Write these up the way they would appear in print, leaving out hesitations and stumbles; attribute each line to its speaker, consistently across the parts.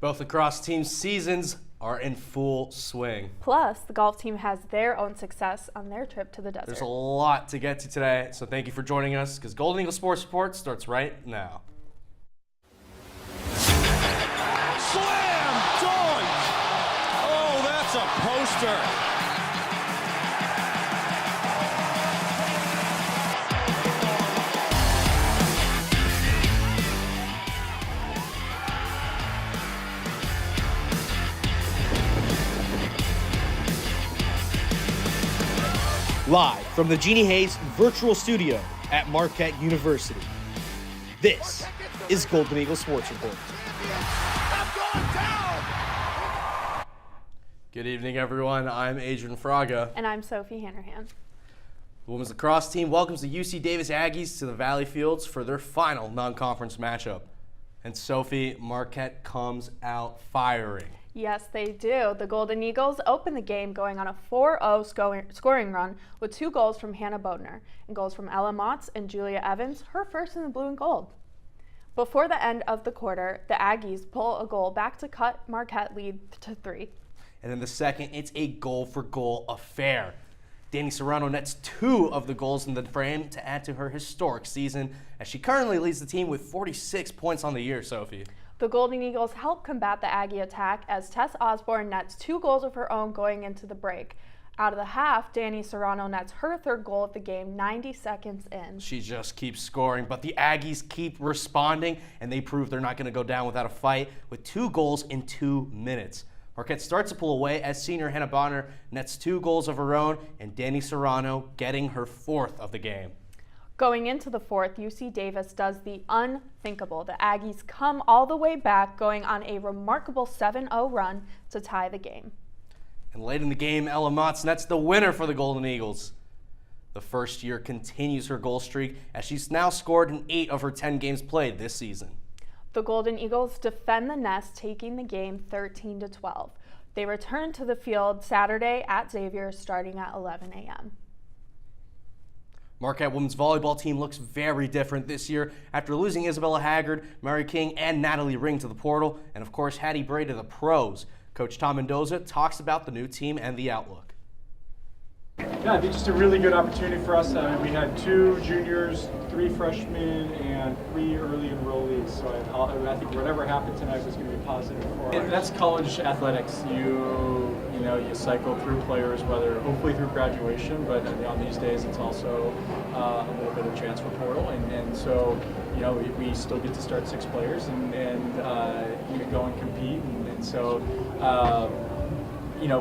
Speaker 1: Both lacrosse teams' seasons are in full swing.
Speaker 2: Plus, the golf team has their own success on their trip to the desert.
Speaker 1: There's a lot to get to today, so thank you for joining us because Golden Eagle Sports Report starts right now.
Speaker 3: Slam dunk! Oh, that's a poster.
Speaker 4: Live from the Jeannie Hayes Virtual Studio at Marquette University, this is Golden Eagle Sports Report.
Speaker 1: Good evening, everyone. I'm Adrian Fraga.
Speaker 2: And I'm Sophie Hannerhan.
Speaker 1: The women's lacrosse team welcomes the UC Davis Aggies to the Valley Fields for their final non-conference matchup. And Sophie, Marquette comes out firing.
Speaker 2: Yes, they do. The Golden Eagles open the game going on a 4-0 scoring run with 2 goals from Hannah Bodner and goals from Ella Motz and Julia Evans, her first in the blue and gold. Before the end of the quarter, the Aggies pull a goal back to cut Marquette lead to 3.
Speaker 1: And in the second, it's a goal-for-goal affair. Dani Serrano nets 2 of the goals in the frame to add to her historic season, as she currently leads the team with 46 points on the year, Sophie.
Speaker 2: The Golden Eagles help combat the Aggie attack as Tess Osborne nets 2 goals of her own going into the break. Out of the half, Dani Serrano nets her 3rd goal of the game 90 seconds in.
Speaker 1: She just keeps scoring, but the Aggies keep responding, and they prove they're not going to go down without a fight with 2 goals in 2 minutes. Marquette starts to pull away as senior Hannah Bonner nets 2 goals of her own, and Dani Serrano getting her 4th of the game.
Speaker 2: Going into the 4th, UC Davis does the unthinkable. The Aggies come all the way back, going on a remarkable 7-0 run to tie the game.
Speaker 1: And late in the game, Ella Motz nets the winner for the Golden Eagles. The first year continues her goal streak as she's now scored in 8 of her 10 games played this season.
Speaker 2: The Golden Eagles defend the nest, taking the game 13-12. They return to the field Saturday at Xavier starting at 11 a.m.
Speaker 1: Marquette women's volleyball team looks very different this year after losing Isabella Haggard, Mary King, and Natalie Ring to the portal, and of course Hattie Bray to the pros. Coach Tom Mendoza talks about the new team and the outlook.
Speaker 5: Yeah, I think just a really good opportunity for us. We had 2 juniors, 3 freshmen, and 3 early enrollees. So I think whatever happened tonight was going to be positive for us. That's college athletics. You cycle through players, whether hopefully through graduation, but on these days it's also a little bit of transfer portal, and so we still get to start 6 players and go and compete, and so.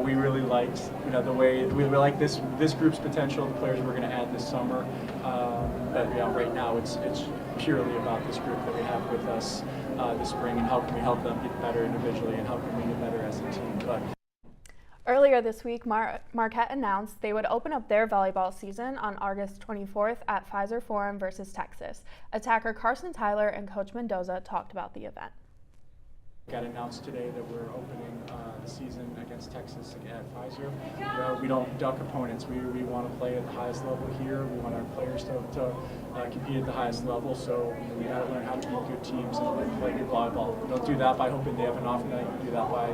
Speaker 5: We really liked, the way we like this group's potential, the players we're going to add this summer. But right now it's purely about this group that we have with us this spring, and how can we help them get better individually, and how can we get better as a team. But
Speaker 2: earlier this week, Marquette announced they would open up their volleyball season on August 24th at Pfizer Forum versus Texas. Attacker Carson Tyler and Coach Mendoza talked about the event.
Speaker 5: Got announced today that we're opening the season against Texas at Pfizer. We don't duck opponents. We want to play at the highest level here. We want our players to compete at the highest level. So we got to learn how to beat good teams and play good volleyball. We don't do that by hoping they have an off night. We do that by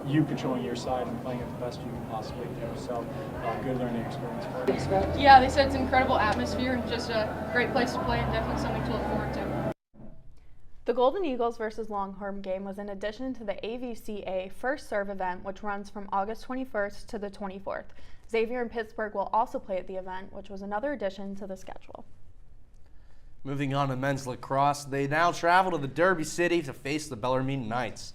Speaker 5: you controlling your side and playing it the best you can possibly do. So good learning experience for us.
Speaker 6: Yeah, they said it's an incredible atmosphere and just a great place to play and definitely something to look forward to.
Speaker 2: The Golden Eagles versus Longhorn game was in addition to the AVCA First Serve event, which runs from August 21st to the 24th. Xavier and Pittsburgh will also play at the event, which was another addition to the schedule.
Speaker 1: Moving on to men's lacrosse, they now travel to the Derby City to face the Bellarmine Knights.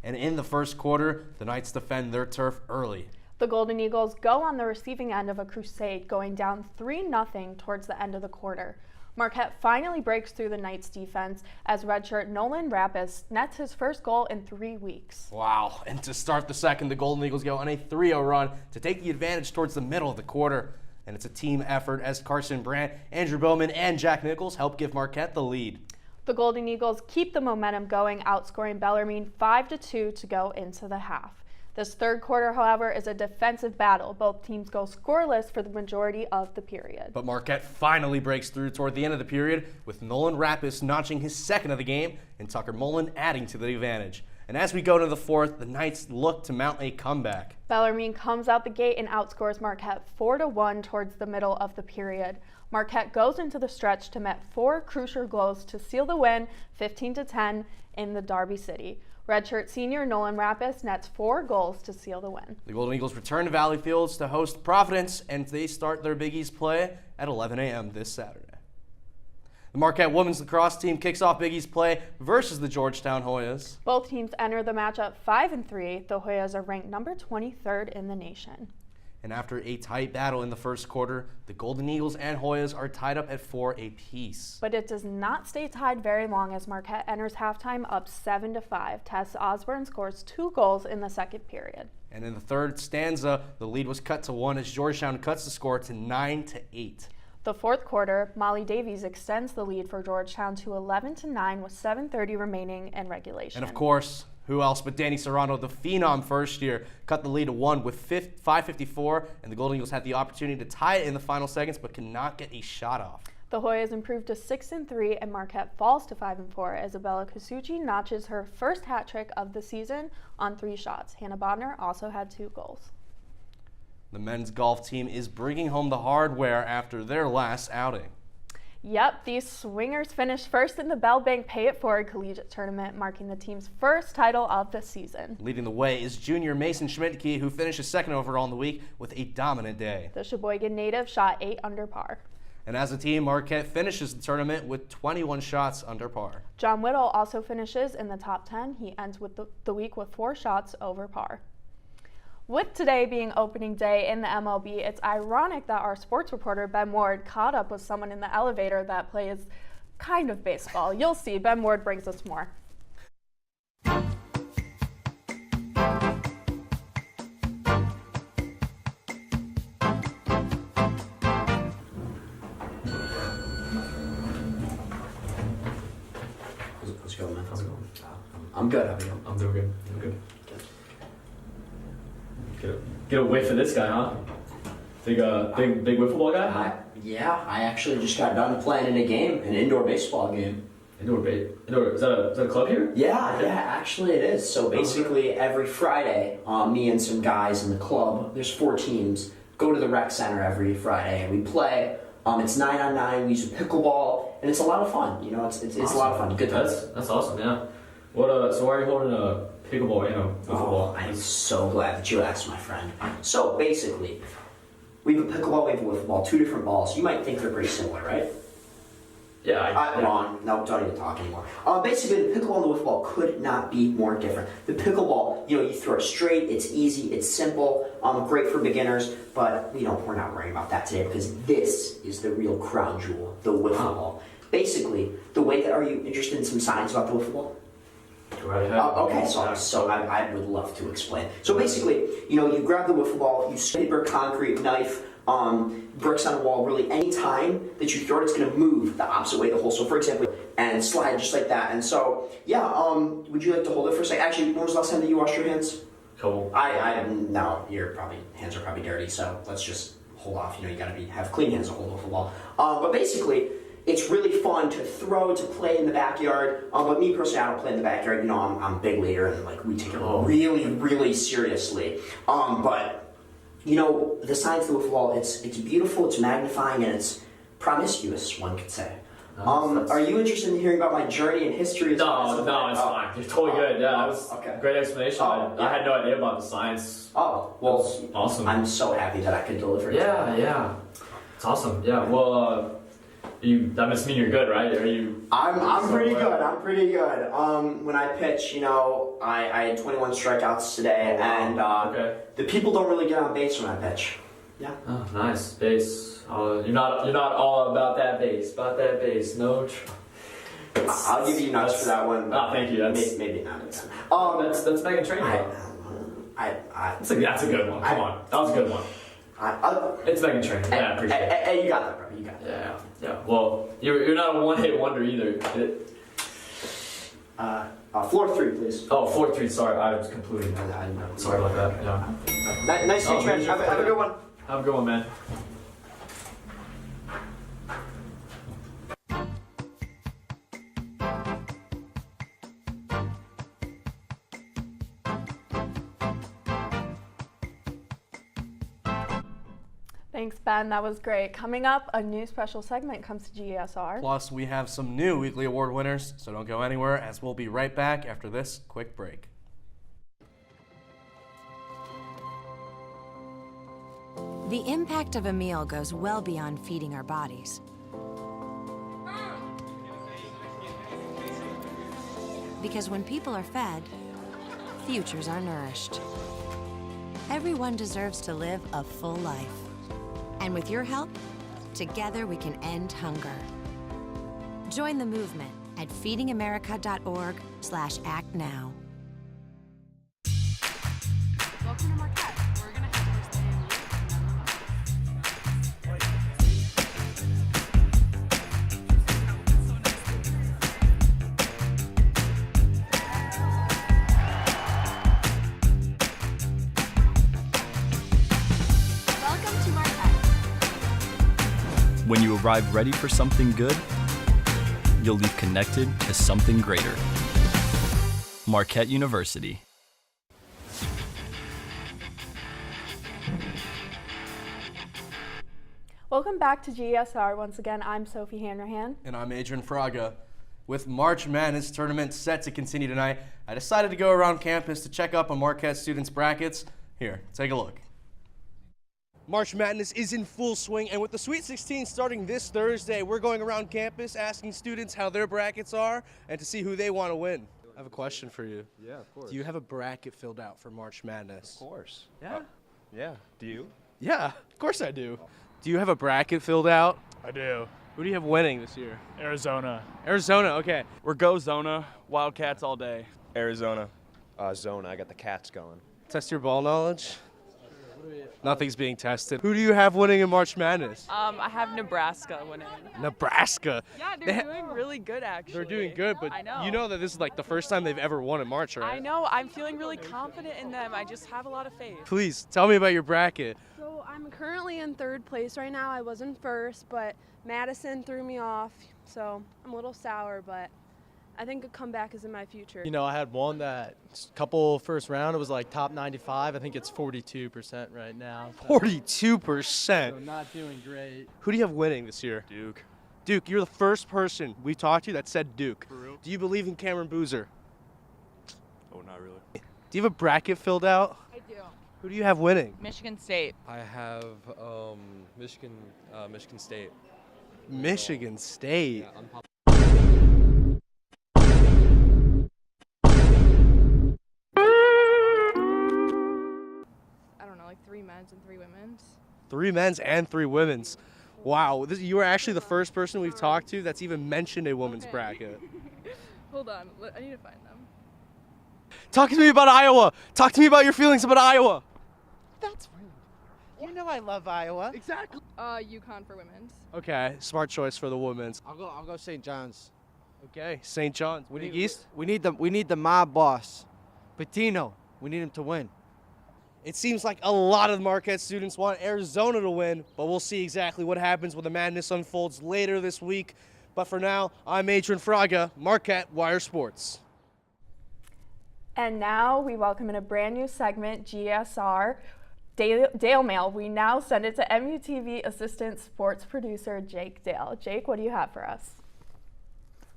Speaker 1: And in the first quarter, the Knights defend their turf early.
Speaker 2: The Golden Eagles go on the receiving end of a crusade, going down 3-0 towards the end of the quarter. Marquette finally breaks through the Knights' defense as redshirt Nolan Rappis nets his first goal in 3 weeks.
Speaker 1: Wow, and to start the second, the Golden Eagles go on a 3-0 run to take the advantage towards the middle of the quarter. And it's a team effort as Carson Brandt, Andrew Bowman, and Jack Nichols help give Marquette the lead.
Speaker 2: The Golden Eagles keep the momentum going, outscoring Bellarmine 5-2 to go into the half. This third quarter, however, is a defensive battle. Both teams go scoreless for the majority of the period.
Speaker 1: But Marquette finally breaks through toward the end of the period, with Nolan Rappis notching his second of the game and Tucker Mullen adding to the advantage. And as we go to the fourth, the Knights look to mount a comeback.
Speaker 2: Bellarmine comes out the gate and outscores Marquette 4-1 towards the middle of the period. Marquette goes into the stretch to met 4 crucial goals to seal the win 15-10 in the Derby City. Redshirt senior Nolan Rappis nets 4 goals to seal the win.
Speaker 1: The Golden Eagles return to Valley Fields to host Providence, and they start their Big East play at 11 a.m. this Saturday. The Marquette women's lacrosse team kicks off Big East play versus the Georgetown Hoyas.
Speaker 2: Both teams enter the matchup 5-3. The Hoyas are ranked number 23rd in the nation.
Speaker 1: And after a tight battle in the first quarter, the Golden Eagles and Hoyas are tied up at 4 apiece.
Speaker 2: But it does not stay tied very long as Marquette enters halftime up 7-5. Tess Osborne scores 2 goals in the second period.
Speaker 1: And in the third stanza, the lead was cut to 1 as Georgetown cuts the score to 9-8.
Speaker 2: The fourth quarter, Molly Davies extends the lead for Georgetown to 11-9 with 7:30 remaining in regulation.
Speaker 1: And of course, who else but Danny Serrano, the phenom first year, cut the lead to 1 with 5:54, and the Golden Eagles had the opportunity to tie it in the final seconds but could not get a shot off.
Speaker 2: The Hoyas improved to 6-3 and Marquette falls to 5-4. Isabella Kasuchi notches her first hat trick of the season on 3 shots. Hannah Bodner also had 2 goals.
Speaker 1: The men's golf team is bringing home the hardware after their last outing.
Speaker 2: Yep, these swingers finished first in the Bell Bank Pay It Forward Collegiate Tournament, marking the team's first title of the season.
Speaker 1: Leading the way is junior Mason Schmidtke, who finishes second overall in the week with a dominant day.
Speaker 2: The Sheboygan native shot 8 under par.
Speaker 1: And as a team, Marquette finishes the tournament with 21 shots under par.
Speaker 2: John Whittle also finishes in the top 10. He ends with the week with 4 shots over par. With today being opening day in the MLB, it's ironic that our sports reporter, Ben Ward, caught up with someone in the elevator that plays kind of baseball. You'll see, Ben Ward brings us more.
Speaker 7: Let's go, man. How's it going? I'm good. How are you?
Speaker 8: I'm doing good. I'm good. Get a whiff of this guy, huh? Big wiffle guy?
Speaker 7: Yeah, I actually just got done playing in a game, an indoor baseball game.
Speaker 8: Indoor, is that a club here?
Speaker 7: Yeah, actually it is. So basically every Friday, me and some guys in the club, there's 4 teams, go to the rec center every Friday and we play. It's 9-on-9, we use a pickleball, and it's a lot of fun. You know, it's awesome. A lot of fun. Good times.
Speaker 8: That's awesome, yeah. So why are you holding a pickleball and a wiffle ball?
Speaker 7: I'm so glad that you asked, my friend. So basically, we have a pickleball, we have a wiffle ball, 2 different balls. You might think they're pretty similar, right?
Speaker 8: Yeah.
Speaker 7: Wrong. No, don't even talk anymore. Basically, the pickleball and the wiffle ball could not be more different. The pickleball, you throw it straight, it's easy, it's simple, great for beginners, but we're not worrying about that today because this is the real crown jewel, the wiffle ball. Basically, are you interested in some science about the wiffle ball?
Speaker 8: Right ahead.
Speaker 7: Okay, so I would love to explain. So basically, you grab the wiffle ball, you paper, concrete, knife, bricks on a wall, really any time that you throw it, it's going to move the opposite way the hole. So for example, and slide just like that. And so, would you like to hold it for a second? Actually, when was the last time that you washed your hands?
Speaker 8: Cool.
Speaker 7: No, hands are probably dirty, so let's just hold off. You got to have clean hands to hold a wiffle ball. But basically, it's really fun to throw, to play in the backyard. But me personally, I don't play in the backyard. I'm a big leader, and we take it really, really seriously. But the science of the wiffle ball, it's beautiful, it's magnifying, and it's promiscuous, one could say. Are you interested in hearing about my journey and history?
Speaker 8: No, it's fine. You're totally good. Yeah, that was a great explanation. I had no idea about the science.
Speaker 7: Oh, well,
Speaker 8: awesome.
Speaker 7: I'm so happy that I could deliver it.
Speaker 8: Yeah. It's awesome. Yeah, well, that must mean you're good, right?
Speaker 7: I'm pretty good. I'm pretty good. When I pitch, I had 21 strikeouts today, and the people don't really get on base when I pitch. Yeah.
Speaker 8: Oh, nice base. You're not all about that base. No.
Speaker 7: I'll give you nuts for that one.
Speaker 8: Thank you.
Speaker 7: Maybe not.
Speaker 8: That's Megan Trainor. That's a good one. Come on, that was a good one. It's Megan Trainor. Yeah, I appreciate it.
Speaker 7: Hey, you got that, bro. You got that.
Speaker 8: Yeah. Well, you're not a one-hit wonder either.
Speaker 7: Floor 3, please.
Speaker 8: Oh, 4-3. Sorry, I was completely. Sorry about that. Yeah.
Speaker 7: Nice to meet you. Have a good one.
Speaker 8: Have a good one, man.
Speaker 2: Thanks, Ben. That was great. Coming up, a new special segment comes to GSR.
Speaker 1: Plus, we have some new weekly award winners, so don't go anywhere as we'll be right back after this quick break.
Speaker 9: The impact of a meal goes well beyond feeding our bodies. Because when people are fed, futures are nourished. Everyone deserves to live a full life. And with your help, together we can end hunger. Join the movement at feedingamerica.org/act now.
Speaker 6: Welcome to Marquette. We're going to head towards the AMU. Welcome to Marquette.
Speaker 10: When you arrive ready for something good, you'll leave connected to something greater. Marquette University.
Speaker 2: Welcome back to GSR. Once again, I'm Sophie Hanrahan.
Speaker 1: And I'm Adrian Fraga. With March Madness tournament set to continue tonight, I decided to go around campus to check up on Marquette students' brackets. Here, take a look. March Madness is in full swing, and with the Sweet 16 starting this Thursday, we're going around campus asking students how their brackets are and to see who they want to win. I have a question for you.
Speaker 11: Yeah, of course.
Speaker 1: Do you have a bracket filled out for March Madness?
Speaker 11: Of course.
Speaker 1: Yeah?
Speaker 11: Yeah. Do you?
Speaker 1: Yeah, of course I do. Do you have a bracket filled out?
Speaker 12: I do.
Speaker 1: Who do you have winning this year?
Speaker 12: Arizona.
Speaker 1: Arizona, okay.
Speaker 12: We're go Zona. Wildcats all day.
Speaker 11: Arizona. Zona. I got the Cats going.
Speaker 1: Test your ball knowledge. Nothing's being tested. Who do you have winning in March Madness?
Speaker 13: I have Nebraska winning.
Speaker 1: Nebraska.
Speaker 13: Yeah, they're doing really good, actually.
Speaker 1: They're doing good, but
Speaker 13: I know.
Speaker 1: you know that this is like the first time they've ever won in March, right?
Speaker 13: I know. I'm feeling really confident in them. I just have a lot of faith.
Speaker 1: Please, tell me about your bracket.
Speaker 14: So I'm currently in third place right now. I was in first, but Madison threw me off, so I'm a little sour, but I think a comeback is in my future.
Speaker 15: You know, I had one that couple first round, it was like top 95. I think it's 42% right now. So.
Speaker 1: 42%.
Speaker 15: So not doing great.
Speaker 1: Who do you have winning this year?
Speaker 12: Duke.
Speaker 1: Duke, you're the first person we talked to that said Duke.
Speaker 12: For real?
Speaker 1: Do you believe in Cameron Boozer?
Speaker 12: Oh, not really.
Speaker 1: Do you have a bracket filled out?
Speaker 13: I do.
Speaker 1: Who do you have winning?
Speaker 13: Michigan State.
Speaker 11: I have Michigan State.
Speaker 1: Michigan State.
Speaker 11: Yeah,
Speaker 6: I don't know, like 3 men's and 3 women's.
Speaker 1: 3 men's and 3 women's. Wow, you were actually the first person we've talked to that's even mentioned a women's bracket.
Speaker 6: Hold on, I need to find them.
Speaker 1: Talk to me about Iowa. Talk to me about your feelings about Iowa.
Speaker 16: That's rude. You know I love Iowa.
Speaker 1: Exactly.
Speaker 6: UConn for women's.
Speaker 1: Okay, smart choice for the women's.
Speaker 16: I'll go St. John's.
Speaker 1: Okay, St. John's. Winning East.
Speaker 16: We need the mob boss, Patino. We need him to win.
Speaker 1: It seems like a lot of Marquette students want Arizona to win, but we'll see exactly what happens when the madness unfolds later this week. But for now, I'm Adrian Fraga, Marquette Wire Sports.
Speaker 2: And now we welcome in a brand new segment, GSR, Dale Mail. We now send it to MUTV assistant sports producer Jake Dale. Jake, what do you have for us?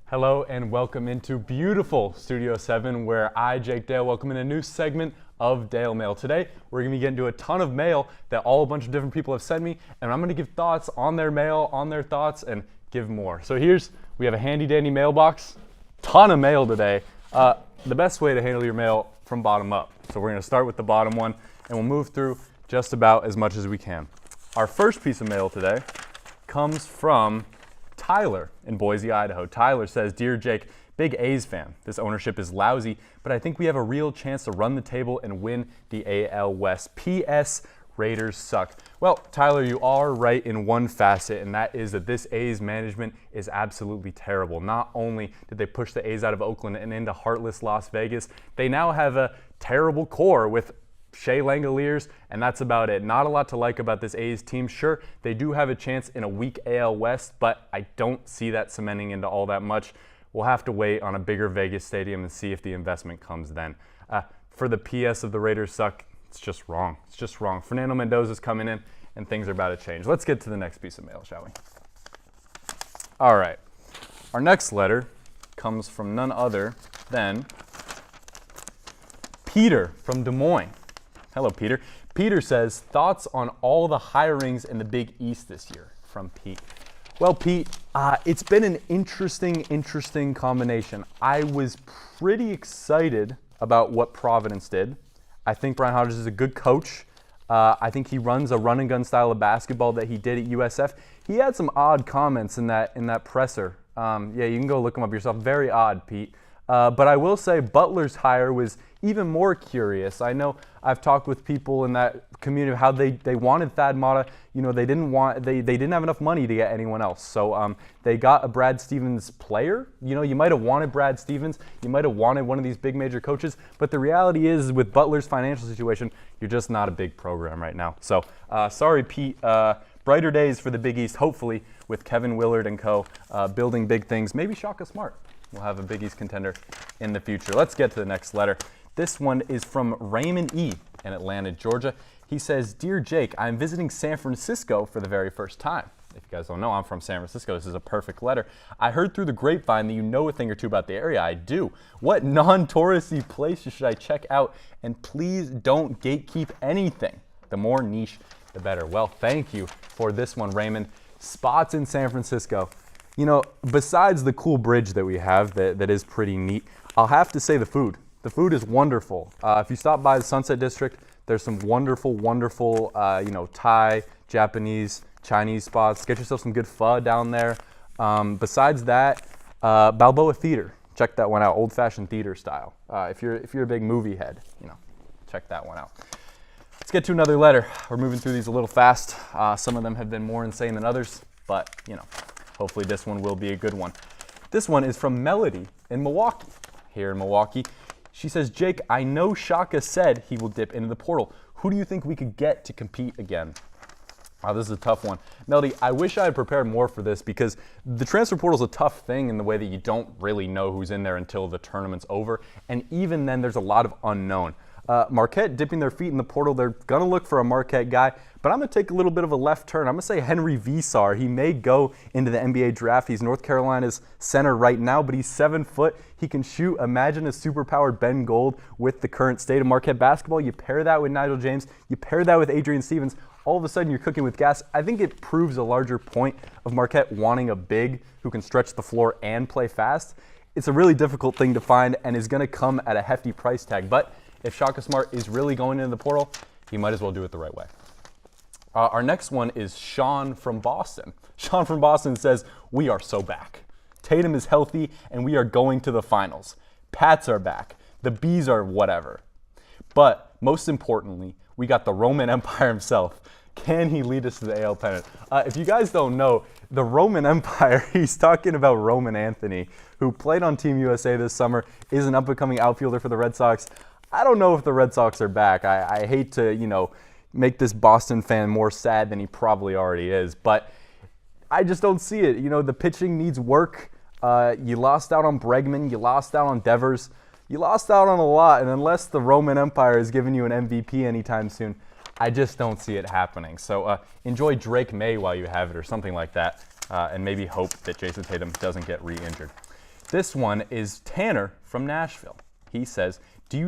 Speaker 17: Hello and welcome into beautiful Studio 7, where I, Jake Dale, welcome in a new segment of Dale Mail. Today, we're going to be getting to a ton of mail that a bunch of different people have sent me, and I'm going to give thoughts on their mail, on their thoughts, and give more. So we have a handy dandy mailbox, ton of mail today. The best way to handle your mail from bottom up. So we're going to start with the bottom one, and we'll move through just about as much as we can. Our first piece of mail today comes from Tyler in Boise, Idaho. Tyler says, "Dear Jake, big A's fan. This ownership is lousy, but I think we have a real chance to run the table and win the AL West. P.S. Raiders suck. Well, Tyler, you are right in one facet, and that is that this A's management is absolutely terrible. Not only did they push the A's out of Oakland and into heartless Las Vegas, they now have a terrible core with Shea Langoliers, and that's about it. Not a lot to like about this A's team. Sure, they do have a chance in a weak AL West, but I don't see that cementing into all that much. We'll have to wait on a bigger Vegas stadium and see if the investment comes then. For the PS of the Raiders suck, it's just wrong. It's just wrong. Fernando Mendoza's coming in, and things are about to change. Let's get to the next piece of mail, shall we? All right. Our next letter comes from none other than Peter from Des Moines. Hello, Peter. Peter says, thoughts on all the hirings in the Big East this year, from Pete. Well, Pete, it's been an interesting combination. I was pretty excited about what Providence did. I think Brian Hodges is a good coach. I think he runs a run and gun style of basketball that he did at USF. He had some odd comments in that presser. Yeah, you can go look them up yourself. Very odd, Pete. But I will say Butler's hire was even more curious. I know I've talked with people in that community how they wanted Thad Matta. You know, they didn't have enough money to get anyone else. So they got a Brad Stevens player. You know, you might have wanted Brad Stevens. You might have wanted one of these big major coaches. But the reality is with Butler's financial situation, you're just not a big program right now. So sorry, Pete. Brighter days for the Big East, hopefully, with Kevin Willard and co. Building big things. Maybe Shaka Smart will have a Big East contender in the future. Let's get to the next letter. This one is from Raymond E. in Atlanta, Georgia. He says, Dear Jake, I'm visiting San Francisco for the very first time. If you guys don't know, I'm from San Francisco. This is a perfect letter. I heard through the grapevine that you know a thing or two about the area. I do. What non-touristy places should I check out? And please don't gatekeep anything. The more niche, the better. Well, thank you for this one, Raymond. Spots in San Francisco. You know, besides the cool bridge that we have that is pretty neat, I'll have to say the food. The food is wonderful. If you stop by the Sunset District, there's some wonderful, Thai, Japanese, Chinese spots. Get yourself some good pho down there. Besides that, Balboa Theater. Check that one out, old-fashioned theater style. If you're a big movie head, check that one out. Let's get to another letter. We're moving through these a little fast. Some of them have been more insane than others, but hopefully this one will be a good one. This one is from Melody in Milwaukee. Here in Milwaukee. She says, Jake, I know Shaka said he will dip into the portal. Who do you think we could get to compete again? Wow, this is a tough one. Melody, I wish I had prepared more for this because the transfer portal is a tough thing in the way that you don't really know who's in there until the tournament's over. And even then, there's a lot of unknown. Marquette dipping their feet in the portal, they're going to look for a Marquette guy, but I'm going to take a little bit of a left turn. I'm going to say Henry Visar. He may go into the NBA draft. He's North Carolina's center right now, but he's 7 foot. He can shoot. Imagine a superpowered Ben Gold with the current state of Marquette basketball. You pair that with Nigel James. You pair that with Adrian Stevens. All of a sudden, you're cooking with gas. I think it proves a larger point of Marquette wanting a big who can stretch the floor and play fast. It's a really difficult thing to find and is going to come at a hefty price tag, but if Shaka Smart is really going into the portal, he might as well do it the right way. Our next one is Sean from Boston. Sean from Boston says, we are so back. Tatum is healthy, and we are going to the finals. Pats are back. The Bees are whatever. But most importantly, we got the Roman Empire himself. Can he lead us to the AL pennant? If you guys don't know, the Roman Empire, he's talking about Roman Anthony, who played on Team USA this summer, is an up-and-coming outfielder for the Red Sox. I don't know if the Red Sox are back. I hate to, make this Boston fan more sad than he probably already is, but I just don't see it. The pitching needs work. You lost out on Bregman. You lost out on Devers. You lost out on a lot, and unless the Roman Empire is giving you an MVP anytime soon, I just don't see it happening. So enjoy Drake May while you have it or something like that, and maybe hope that Jason Tatum doesn't get re-injured. This one is Tanner from Nashville. He says, who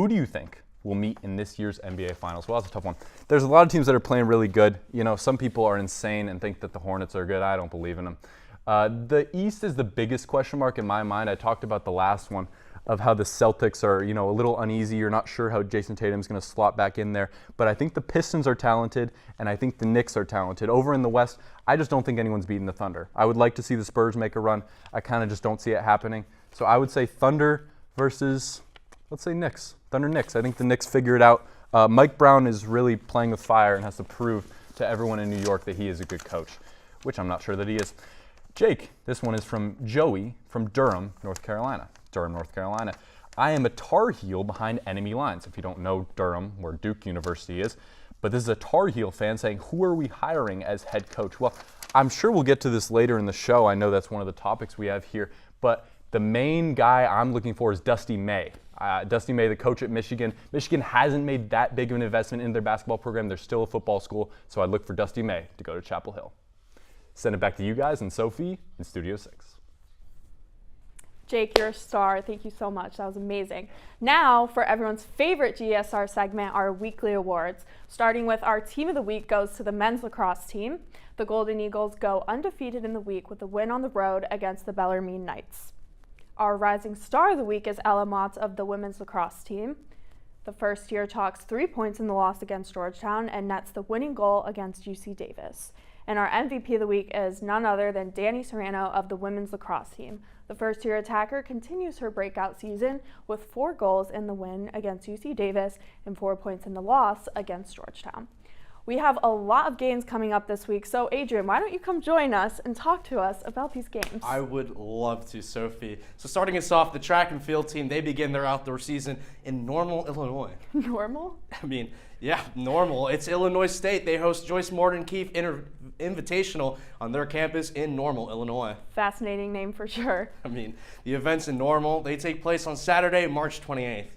Speaker 17: do you think will meet in this year's NBA Finals? Well, that's a tough one. There's a lot of teams that are playing really good. Some people are insane and think that the Hornets are good. I don't believe in them. The East is the biggest question mark in my mind. I talked about the last one of how the Celtics are, a little uneasy. You're not sure how Jason Tatum's going to slot back in there. But I think the Pistons are talented, and I think the Knicks are talented. Over in the West, I just don't think anyone's beating the Thunder. I would like to see the Spurs make a run. I kind of just don't see it happening. So I would say Thunder versus, let's say Knicks. Thunder Knicks. I think the Knicks figure it out. Mike Brown is really playing with fire and has to prove to everyone in New York that he is a good coach, which I'm not sure that he is. Jake, this one is from Joey from Durham, North Carolina. I am a Tar Heel behind enemy lines. If you don't know Durham, where Duke University is, but this is a Tar Heel fan saying, who are we hiring as head coach? Well, I'm sure we'll get to this later in the show. I know that's one of the topics we have here, but the main guy I'm looking for is Dusty May. Dusty May, the coach at Michigan. Michigan hasn't made that big of an investment in their basketball program. They're still a football school, so I look for Dusty May to go to Chapel Hill. Send it back to you guys and Sophie in Studio 6.
Speaker 2: Jake, you're a star. Thank you so much. That was amazing. Now, for everyone's favorite GSR segment, our weekly awards. Starting with our Team of the Week goes to the men's lacrosse team. The Golden Eagles go undefeated in the week with a win on the road against the Bellarmine Knights. Our Rising Star of the Week is Ella Motz of the women's lacrosse team. The first year chalks 3 points in the loss against Georgetown and nets the winning goal against UC Davis. And our MVP of the week is none other than Danny Serrano of the women's lacrosse team. The first-year attacker continues her breakout season with 4 goals in the win against UC Davis and 4 points in the loss against Georgetown. We have a lot of games coming up this week, so Adrian, why don't you come join us and talk to us about these games?
Speaker 1: I would love to, Sophie. So starting us off, the track and field team, they begin their outdoor season in Normal, Illinois.
Speaker 2: Normal?
Speaker 1: I mean, yeah, Normal. It's Illinois State. They host Joyce Morton Keefe Invitational on their campus in Normal, Illinois.
Speaker 2: Fascinating name for sure.
Speaker 1: I mean, the events in Normal, they take place on Saturday, March 28th.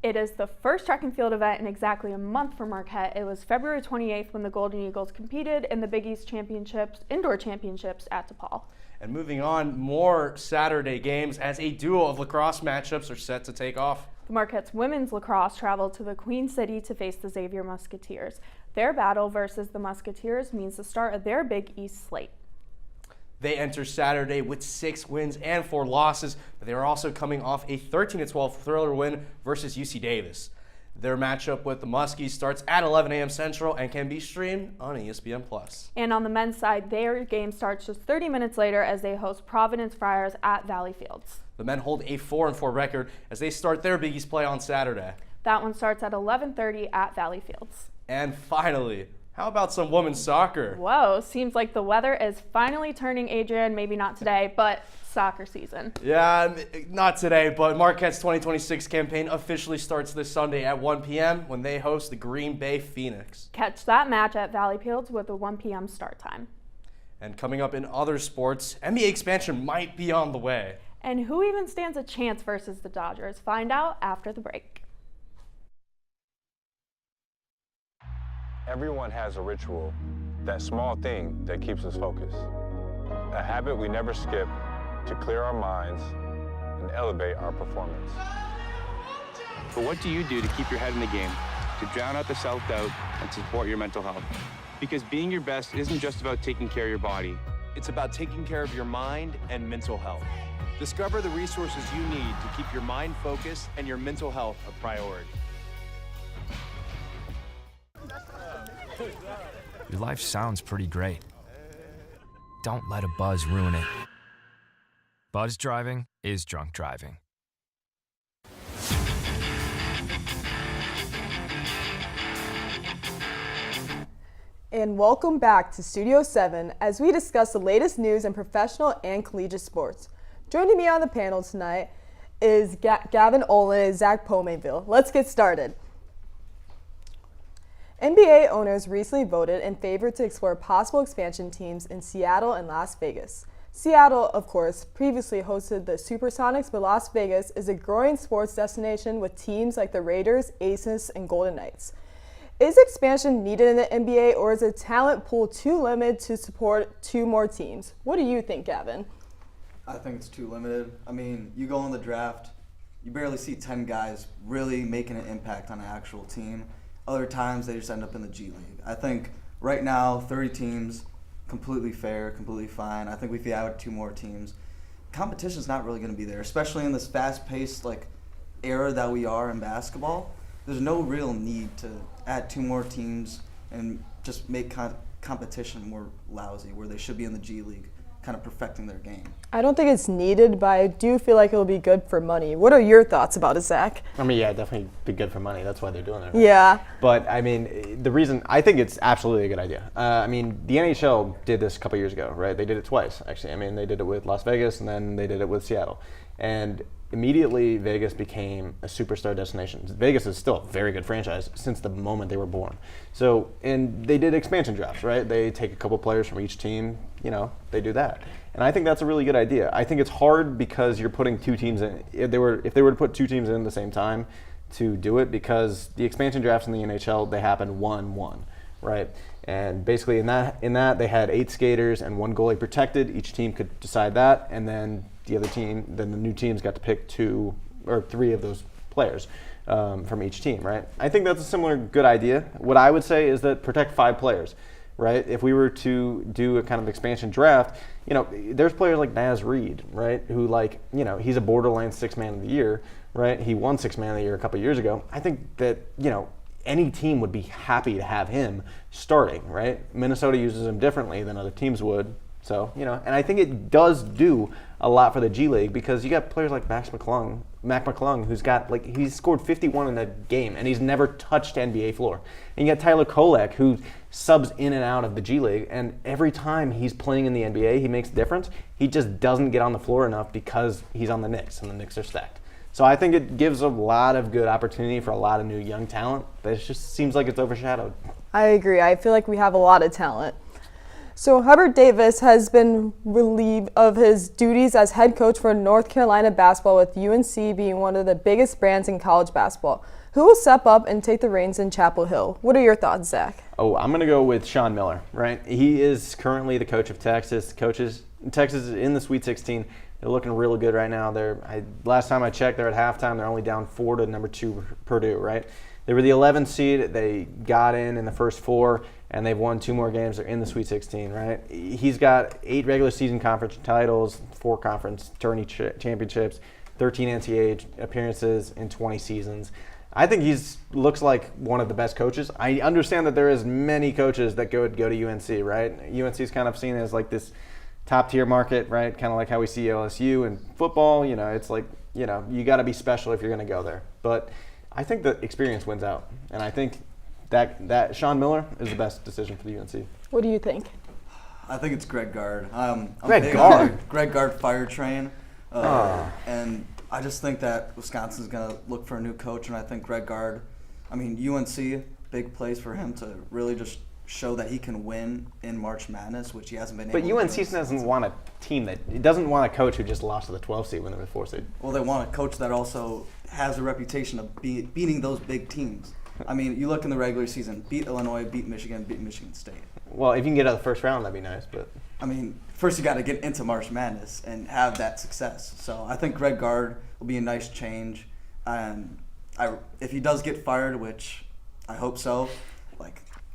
Speaker 2: It is the first track and field event in exactly a month for Marquette. It was February 28th when the Golden Eagles competed in the Big East Championships, indoor championships at DePaul.
Speaker 1: And moving on, more Saturday games as a duo of lacrosse matchups are set to take off.
Speaker 2: The Marquette's women's lacrosse traveled to the Queen City to face the Xavier Musketeers. Their battle versus the Musketeers means the start of their Big East slate.
Speaker 1: They enter Saturday with 6 wins and 4 losses, but they are also coming off a 13-12 thriller win versus UC Davis. Their matchup with the Muskies starts at 11 a.m. Central and can be streamed on ESPN+.
Speaker 2: And on the men's side, their game starts just 30 minutes later as they host Providence Friars at Valley Fields.
Speaker 1: The men hold a 4-4 record as they start their Big East play on Saturday.
Speaker 2: That one starts at 11:30 at Valley Fields.
Speaker 1: And finally, how about some women's soccer?
Speaker 2: Whoa, seems like the weather is finally turning, Adrian. Maybe not today, but soccer season.
Speaker 1: Yeah, not today, but Marquette's 2026 campaign officially starts this Sunday at 1 p.m. when they host the Green Bay Phoenix.
Speaker 2: Catch that match at Valley Fields with a 1 p.m. start time.
Speaker 1: And coming up in other sports, NBA expansion might be on the way.
Speaker 2: And who even stands a chance versus the Dodgers? Find out after the break.
Speaker 18: Everyone has a ritual, that small thing that keeps us focused. A habit we never skip to clear our minds and elevate our performance.
Speaker 19: But what do you do to keep your head in the game, to drown out the self-doubt and support your mental health? Because being your best isn't just about taking care of your body.
Speaker 20: It's about taking care of your mind and mental health. Discover the resources you need to keep your mind focused and your mental health a priority.
Speaker 21: Your life sounds pretty great. Don't let a buzz ruin it. Buzz driving is drunk driving.
Speaker 22: And welcome back to Studio 7 as we discuss the latest news in professional and collegiate sports. Joining me on the panel tonight is Gavin Olin and Zach Pomainville. Let's get started. NBA owners recently voted in favor to explore possible expansion teams in Seattle and Las Vegas. Seattle, of course, previously hosted the Supersonics, but Las Vegas is a growing sports destination with teams like the Raiders, Aces, and Golden Knights. Is expansion needed in the NBA, or is the talent pool too limited to support 2 more teams? What do you think, Gavin?
Speaker 23: I think it's too limited. I mean, you go in the draft, you barely see 10 guys really making an impact on an actual team. Other times, they just end up in the G League. I think right now, 30 teams, completely fair, completely fine. I think if you add 2 more teams, competition's not really going to be there, especially in this fast-paced era that we are in basketball. There's no real need to add 2 more teams and just make competition more lousy, where they should be in the G League. kind of perfecting their game.
Speaker 22: I don't think it's needed, but I do feel like it'll be good for money. What are your thoughts about it, Zach?
Speaker 3: I mean, yeah, definitely be good for money. That's why they're doing it. Right?
Speaker 22: Yeah.
Speaker 3: But I mean, the reason I think it's absolutely a good idea. I mean, the NHL did this a couple years ago, right? They did it twice, actually. I mean, they did it with Las Vegas, and then they did it with Seattle. And immediately, Vegas became a superstar destination. Vegas is still a very good franchise since the moment they were born. So, and they did expansion drafts, right? They take a couple players from each team, they do that. And I think that's a really good idea. I think it's hard because you're putting two teams in. If they were to put two teams in at the same time to do it, because the expansion drafts in the NHL, they happen 1-1, right? And basically in that they had 8 skaters and 1 goalie protected. Each team could decide that, and then the new teams got to pick 2 or 3 of those players from each team, right? I think that's a similar good idea. What I would say is that protect 5 players, right? If we were to do a kind of expansion draft, there's players like Naz Reid, right? Who he's a borderline 6th man of the year, right? He won 6th man of the year a couple years ago. I think that, any team would be happy to have him starting, right? Minnesota uses him differently than other teams would. So, and I think it does do a lot for the G League because you got players like Mac McClung, who's got, he's scored 51 in a game and he's never touched NBA floor. And you got Tyler Kolek, who subs in and out of the G League, and every time he's playing in the NBA, he makes a difference. He just doesn't get on the floor enough because he's on the Knicks, and the Knicks are stacked. So I think it gives a lot of good opportunity for a lot of new young talent, but it just seems like it's overshadowed.
Speaker 22: I agree. I feel like we have a lot of talent. So Hubbard Davis has been relieved of his duties as head coach for North Carolina basketball, with UNC being one of the biggest brands in college basketball. Who will step up and take the reins in Chapel Hill? What are your thoughts, Zach?
Speaker 3: Oh, I'm going to go with Sean Miller, right? He is currently the coach of Texas. Texas is in the Sweet 16. They're looking really good right now. Last time I checked, they're at halftime. They're only down 4 to number 2 Purdue, right? They were the 11th seed. They got in the first 4, and they've won 2 more games. They're in the Sweet 16, right? He's got 8 regular season conference titles, 4 conference tourney championships, 13 NCAA appearances in 20 seasons. I think looks like one of the best coaches. I understand that there is many coaches that go to UNC, right? UNC is kind of seen as like this top-tier market, right? Kind of like how we see LSU in football. It's like, you got to be special if you're going to go there. But I think the experience wins out, and I think that Sean Miller is the best decision for the UNC.
Speaker 22: What do you think?
Speaker 23: I think it's Greg Gard.
Speaker 3: Greg Gard?
Speaker 23: Greg Gard fire train. And I just think that Wisconsin's going to look for a new coach, and I think Greg Gard, UNC, big place for him to really just show that he can win in March Madness, which he hasn't been able to do.
Speaker 3: But UNC doesn't want a team it doesn't want a coach who just lost to the 12 seed when they were the 4 seed.
Speaker 23: Well, they want a coach that also has a reputation of beating those big teams. You look in the regular season, beat Illinois, beat Michigan State.
Speaker 3: Well, if you can get out of the first round, that'd be nice. But
Speaker 23: first you got to get into March Madness and have that success. So I think Greg Gard will be a nice change. And if he does get fired, which I hope so,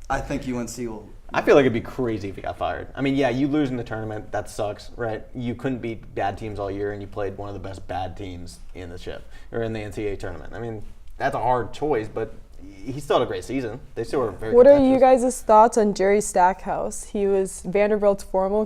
Speaker 23: I think UNC will.
Speaker 3: I feel like it'd be crazy if he got fired. You lose in the tournament, that sucks, right? You couldn't beat bad teams all year, and you played one of the best bad teams in the NCAA tournament. That's a hard choice, but he still had a great season. They still were very.
Speaker 22: What are you guys' thoughts on Jerry Stackhouse? He was Vanderbilt's former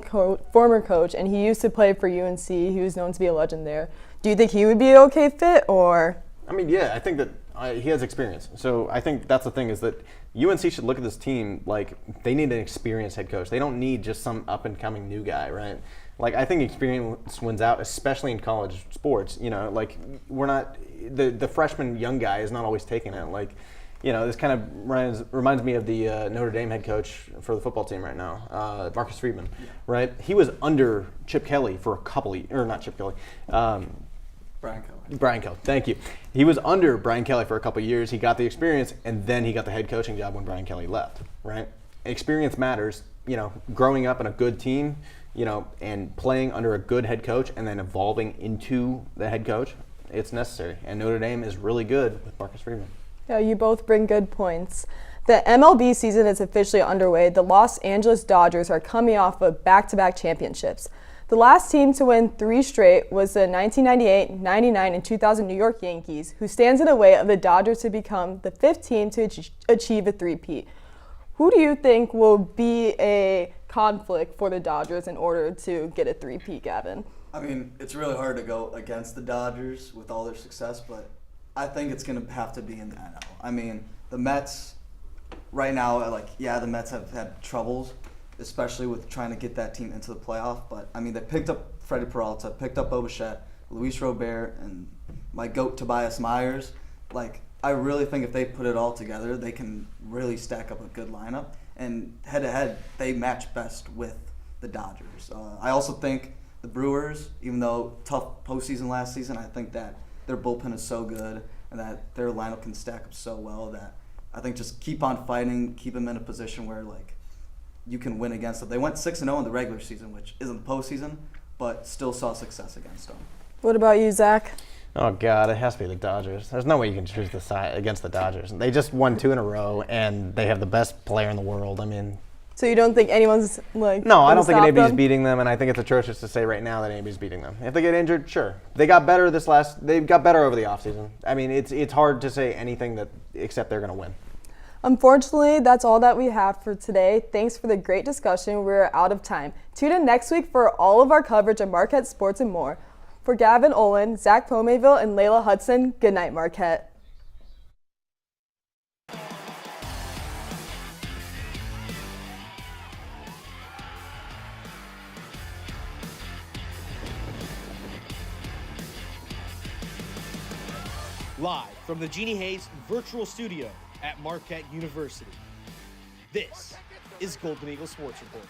Speaker 22: coach, and he used to play for UNC. He was known to be a legend there. Do you think he would be an okay fit, or?
Speaker 3: Yeah, I think that he has experience. So I think that's the thing, is that UNC should look at this team like they need an experienced head coach. They don't need just some up-and-coming new guy, right? I think experience wins out, especially in college sports. We're not – the freshman young guy is not always taking it. This kind of reminds me of the Notre Dame head coach for the football team right now, Marcus Freeman, right? He was under Chip Kelly for a couple – or not Chip Kelly. Brian Kelly, thank you. He was under Brian Kelly for a couple of years. He got the experience, and then he got the head coaching job when Brian Kelly left, right? Experience matters. Growing up in a good team, and playing under a good head coach and then evolving into the head coach, it's necessary. And Notre Dame is really good with Marcus Freeman.
Speaker 22: Yeah, you both bring good points. The MLB season is officially underway. The Los Angeles Dodgers are coming off of back-to-back championships. The last team to win 3 straight was the 1998, 99, and 2000 New York Yankees, who stands in the way of the Dodgers to become the 5th team to achieve a three-peat. Who do you think will be a conflict for the Dodgers in order to get a three-peat, Gavin?
Speaker 23: I mean, it's really hard to go against the Dodgers with all their success, but I think it's going to have to be in the NL. I mean, the Mets, right now, the Mets have had troubles, especially with trying to get that team into the playoff. But, I mean, they picked up Freddie Peralta, picked up Bo Bichette, Luis Robert, and my GOAT, Tobias Myers. I really think if they put it all together, they can really stack up a good lineup. And head-to-head, they match best with the Dodgers. I also think the Brewers, even though tough postseason last season, I think that their bullpen is so good and that their lineup can stack up so well that I think just keep on fighting, keep them in a position where you can win against them. They went 6-0 in the regular season, which isn't postseason, but still saw success against them.
Speaker 22: What about you, Zach?
Speaker 3: Oh, God, it has to be the Dodgers. There's no way you can choose the side against the Dodgers. They just won 2 in a row, and they have the best player in the world. I mean,
Speaker 22: so you don't think anyone's
Speaker 3: no, I don't think anybody's
Speaker 22: them?
Speaker 3: beating them, and I think it's atrocious to say right now that anybody's beating them. If they get injured, sure. They got better They got better over the offseason. I mean, it's hard to say anything except they're going to win.
Speaker 22: Unfortunately, that's all that we have for today. Thanks for the great discussion. We're out of time. Tune in next week for all of our coverage of Marquette sports and more. For Gavin Olin, Zach Pomeyville, and Layla Hudson, good night, Marquette.
Speaker 4: Live from the Jeannie Hayes Virtual Studio at Marquette University, this is Golden Eagle Sports Report.